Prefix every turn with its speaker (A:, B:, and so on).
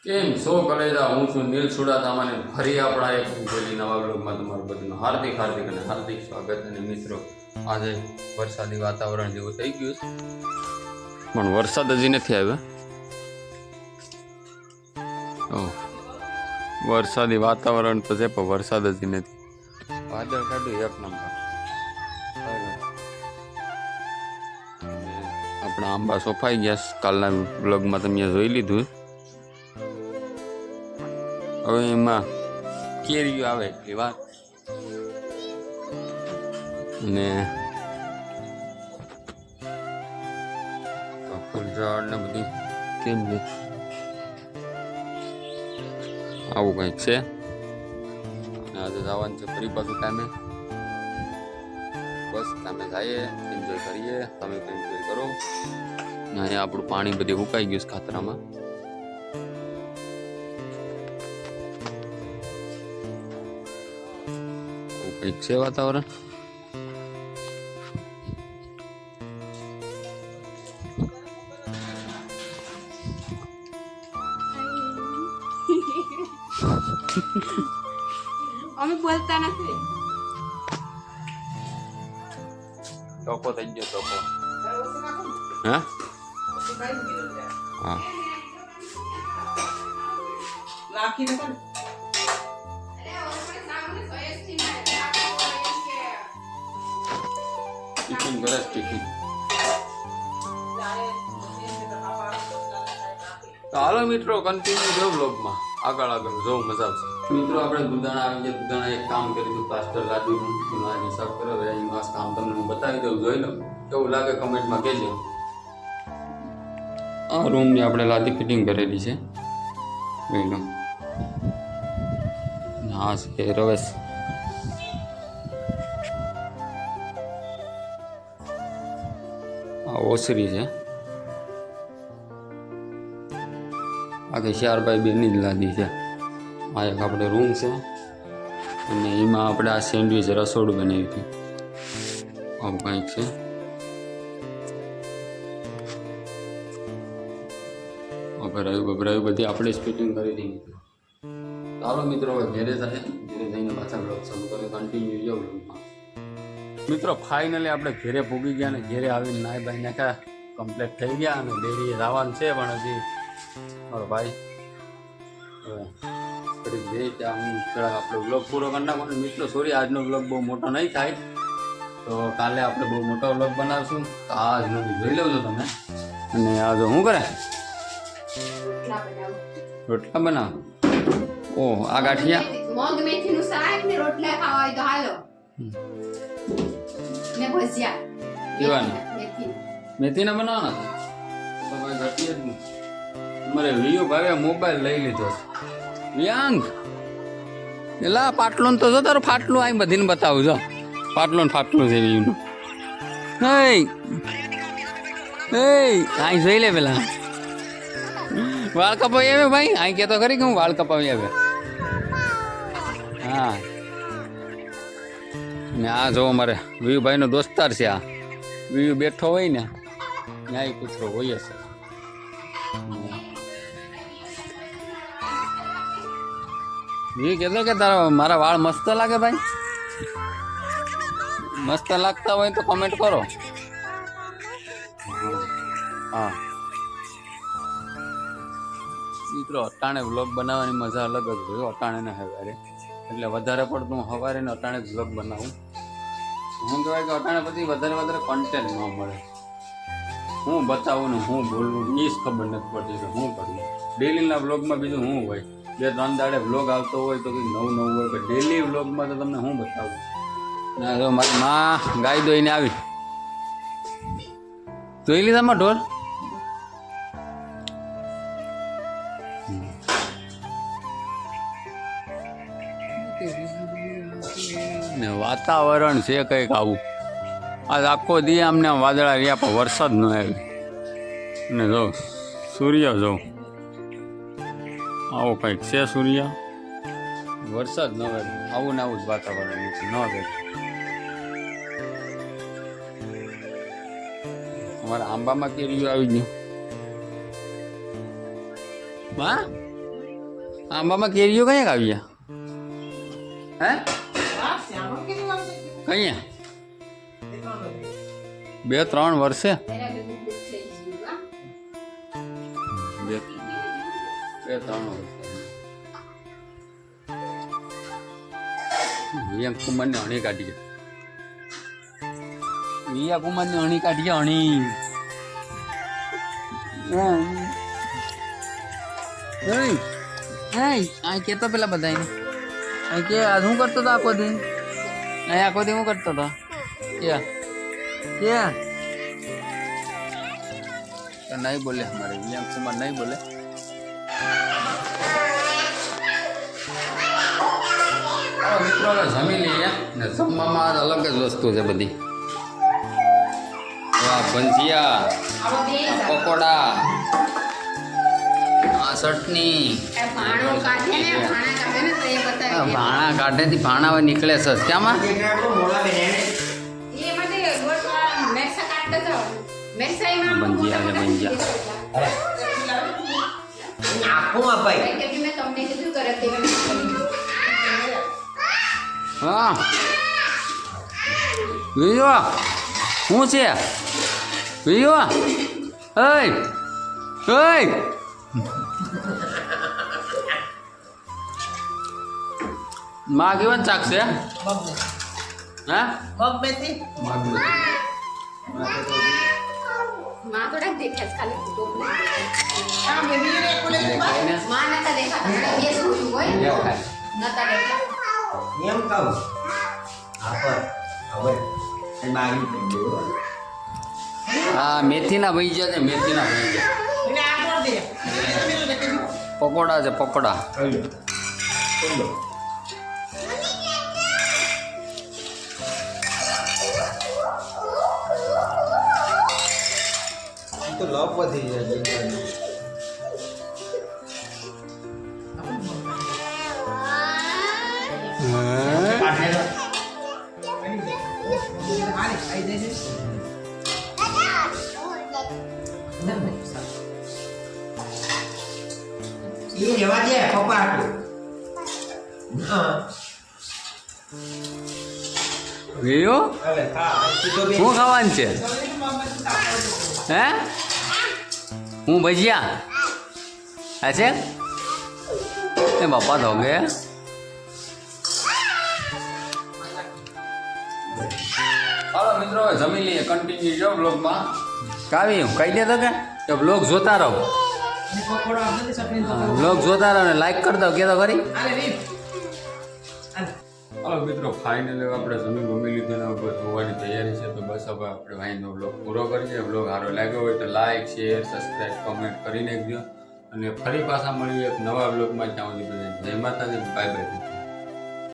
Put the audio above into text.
A: કેમ છો કલેજા? હું છું નીલ સુડાતામાને ફરી આપણા એક પેલી નવા બ્લોગમાં તમારું બધાનું હાર્દિક અને હાર્દિક સ્વાગત. અને મિત્રો, આજે વરસાદી વાતાવરણ જેવું થઈ ગયું છે, પણ વરસાદ હજી નથી આવ્યો. વરસાદી વાતાવરણ તો છે પણ વરસાદ હજી નથી. વાદળ કાઢ્યું એક નંબર. આપણા આંબા સોફાઈ ગયા. કાલના બ્લોગમાં તમે જોઈ લીધું. હવે એમાં કેરીઓ આવે એટલી વાત. અને ફૂલઝાડ ને બધી કેમ છે, આવું કંઈક છે. આજે જવાનું છે ફરી પાછું કામે. બસ કામે જઈએ, એન્જોય કરીએ. તમે પણ એન્જોય કરો. અહીંયા આપણું પાણી બધી સુકાઈ ગયું છે ખાતરામાં. કંઈક છે વાતાવરણ.
B: અમે બોલતા નથી.
A: ટોકો થઈ ગયો ટોકો. હા હા ટિફિન કરે ટિફિન. તો હાલો મિત્રો, કન્ટિન્યુ જો બ્લોગમાં આગળ જોવું મજા આવશે. મિત્રો, આપણે દુધાણા આવી ગયા. દુધાણા એક કામ કર્યું, પ્લાસ્ટર લાગ્યું, હિસાબ કર્યો. એનું આ કામ તમને હું બતાવી દઉં, જોઈ લો. કેવું લાગે કમેન્ટમાં કહેજો. આ રૂમની આપણે લાદી ફિટિંગ કરેલી છે, જોઈ લો. હા છે રવેશ. આ ઓસરી છે. આખી 4x2 જ લાદી છે. આ એક આપણે રૂમ છે, અને એમાં આપણે આ સેન્ડવિચ રસોડું બનાવ્યું હતું. આવું કંઈક છે. ગભરાયું બધી આપણે જ ફિટિંગ કરી દીધી. ચાલો મિત્રો, હવે ઘેરે જાય. ઘેરે જઈને પાછા બ્લોગ શરૂ કરીએ. કન્ટિન્યુ જો બ્લોગમાં. મિત્રો, ફાઇનલી આપણે ઘેરે પૂગી ગયા. ને ઘેરે આવીને નાઈ બાઈ નાખ્યા, કમ્પ્લીટ થઈ ગયા. અને ડેરીએ જવાનું છે, પણ હજી મારો ભાઈ ઘડીક બે ત્યાં હું આપણો બ્લોગ પૂરો કરી નાખો. મિત્રો સોરી, આજનો બ્લોગ બહુ મોટો નહીં થાય, તો કાલે આપણે બહુ મોટો બ્લોગ બનાવશું. તો આજનો જોઈ લેજો તમે. અને આ જો શું કરે, રોટલા બનાવ. ઓહ, આ ગાંઠિયા
B: મગ મેથીનું શાક ને રોટલા ખાવા હોય તો હાલો. ને ભજીયા
A: કેવાના મેથીના બનાવવાના. તો ભાઈ ઘટી જ નહીં. અમારે વિયુ ભાવે મોબાઈલ લઈ લીધો છે. વ્યાંગ એલા પાટલું તો જો તારું ફાટલું અહીં બધીને બતાવું. જો ફાટલું છે વિયુનું. અહીં જોઈ લે પેલા વાળ કપાવી આવે. ભાઈ અહીં કહેતો ખરી કે હું વાળ કપાવી આવે. હા, ને આ જો અમારે વિયુભાઈ નો દોસ્તાર છે. આ વિયુ બેઠો હોય ને ન્યાય કૂતરો હોય છે. વિયુ કહેતો કે તારા મારા વાળ મસ્ત લાગે. ભાઈ મસ્ત લાગતા હોય તો કમેન્ટ કરો. હા મિત્રો, અટાણે વ્લોગ બનાવવાની મજા અલગ જ હોય. અટાણે ને સવારે એટલે વધારે પડતું સવારે ને અટાણે જ વ્લોગ બનાવું. હું કહેવાય કે અટાણે પછી વધારે કન્ટેન્ટ ન મળે. હું બતાવું ને હું બોલવું એ જ ખબર નથી પડતી કે હું કરું. ડેલીના વ્લોગમાં બીજું શું હોય, 2-3 દાડે વ્લોગ આવતો હોય તો કંઈક નવું હોય. કે ડેલી વ્લોગમાં તો તમને હું બતાવું. ના જો મારી માં ગાય દોઈને આવી. જોઈ લીધામાં ઢોર. ને વાતાવરણ છે કંઈક આવું. આજ આખો દી આમને વાદળા રહ્યા પણ વરસાદ ન આવ્યો. ને જો સૂર્ય જો આવો કંઈક છે. સૂર્ય વરસાદ ન આવે. આવું ને આવું જ વાતાવરણ ન આવે. અમારા આંબામાં કેરીઓ આવી ગયું. હા આંબામાં કેરીઓ કયા આવ્યા હે કયા 2-3 વર્ષે
B: એના ભેગું દુઃખ થઈ ગયું હા.
A: 2-3 વર્ષે વિયા કુમારની અણી કાઢી વિયા કુમારની અણી કાઢી અણી આ કેતો પેલા બધાને આ કે શું કરતો હતો આખો દી આખો દી હું કરતો હતો क्या तो नहीं बोले हमारे विलियम कुमार नहीं बोले મિત્રો હવે જમી લઈએ ને જમવામાં અલગ જ વસ્તુ છે બધી ભંજીયા પકોડા આ ચટણી
B: એ ભાણો કાઢે ને તો એ બતાવે
A: ભાણા કાઢેથી ભાણા હવે નીકળે છે ક્યાંમાં
B: એ માટે ગોટમાં મેસા કાઢતા જાવ મેસાઈમાં
A: ભંજીયા છે ભંજીયા
C: આખું અપાય
B: કે મેં તમને કીધું કરે તે
A: હા વિયો શું છે વિયો ઓય ઓય માં કેવા ચાક છે હા
C: મગ મેથી
A: માં
B: માં થોડાક દેખાય છે ખાલી ટોપ
C: આ બેબી ને કોલે
B: માં નતા દેખાતા બે સોયું હોય નતા દેખાતા
C: એમ કહું આપર હવે એ બાગી થઈ ગયો
A: હા મેથીના ભજીયા છે મેથીના ભજીયા
C: એને આ કોણ દે
A: પકોડા છે પકોડા
C: તો લોપ વધી જાય ये जवा दे पप्पा को हां
A: વિયો
C: अरे खा सीधो भी
A: શું ખાવાનું છે હે હું ભજીયા આ છે એ બાપા તો ગયા હાલો મિત્રો હવે જમી લઈએ કન્ટિન્યુ જો બ્લોગમાં કાવી હું કહી દેતો કે બ્લોગ જોતા રહો
C: पकोड़ा आपने चटनी तो
A: બ્લોગ જોતા રહો ને લાઈક કરી દો કે તો ખરી
C: अरे रे
A: હાલો મિત્રો ફાઇનલી આપણે જમીન ગમી લીધું ને બસ હોવાની તૈયારી છે તો બસ હવે આપણે વાઈનો બ્લોગ પૂરો કરીએ બ્લોગ સારો લાગ્યો હોય તો લાઈક શેર સબસ્ક્રાઈબ કમેન્ટ કરી નાખજો અને ફરી પાછા મળીએ એક નવા બ્લોગમાં ત્યાં સુધી જય માતાજી બાય બાય